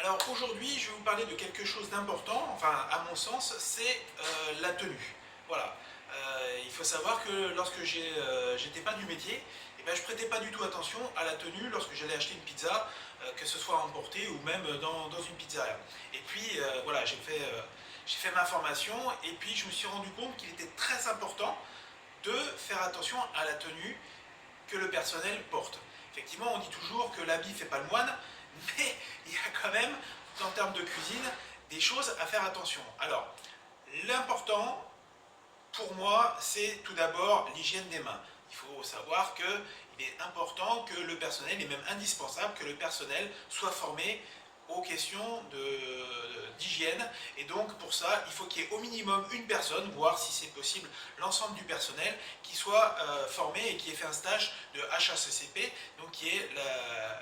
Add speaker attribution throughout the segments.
Speaker 1: Alors aujourd'hui, je vais vous parler de quelque chose d'important, enfin à mon sens, c'est la tenue. Voilà. Il faut savoir que lorsque j'étais pas du métier, eh ben, je prêtais pas du tout attention à la tenue lorsque j'allais acheter une pizza, que ce soit à emporter ou même dans une pizzeria. Et puis voilà, j'ai fait ma formation et puis je me suis rendu compte qu'il était très important de faire attention à la tenue que le personnel porte. Effectivement, on dit toujours que l'habit ne fait pas le moine, mais il y a quand même, en termes de cuisine, des choses à faire attention. Alors, l'important, pour moi, c'est tout d'abord l'hygiène des mains. Il faut savoir qu'il est important que le personnel, et même indispensable, que le personnel soit formé aux questions d'hygiène. Et donc pour ça, il faut qu'il y ait au minimum une personne, voire si c'est possible l'ensemble du personnel, qui soit formé et qui ait fait un stage de HACCP, donc qui est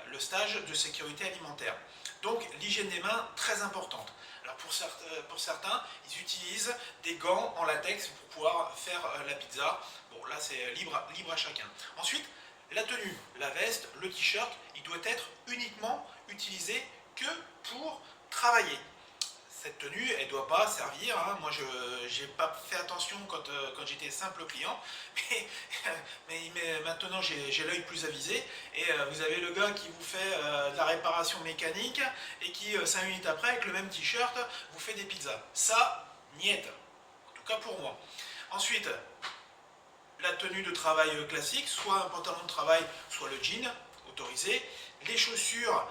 Speaker 1: le stage de sécurité alimentaire. Donc l'hygiène des mains, très importante. Alors pour certains, ils utilisent des gants en latex pour pouvoir faire la pizza. Bon, là c'est libre à chacun. Ensuite, la tenue, la veste, le t-shirt, il doit être uniquement utilisé que pour travailler. Cette tenue, elle ne doit pas servir, hein. Moi je n'ai pas fait attention quand j'étais simple client, mais maintenant j'ai l'œil plus avisé, et vous avez le gars qui vous fait de la réparation mécanique, et qui 5 minutes après, avec le même t-shirt, vous fait des pizzas. Ça, niet, en tout cas pour moi. Ensuite, la tenue de travail classique, soit un pantalon de travail, soit le jean, autorisé, les chaussures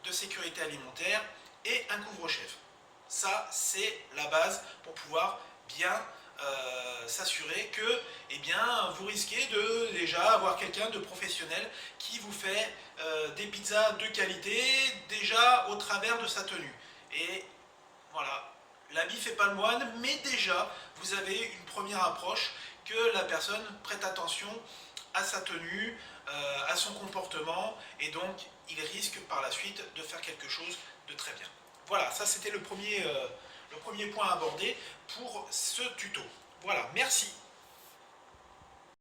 Speaker 1: de sécurité alimentaire et un couvre-chef. Ça, c'est la base pour pouvoir bien s'assurer que eh bien, vous risquez de déjà avoir quelqu'un de professionnel qui vous fait des pizzas de qualité déjà au travers de sa tenue. Et voilà, l'habit ne fait pas le moine, mais déjà vous avez une première approche que la personne prête attention à sa tenue, à son comportement, et donc il risque par la suite de faire quelque chose de très bien. Voilà, ça c'était le premier point à aborder pour ce tuto. Voilà, merci.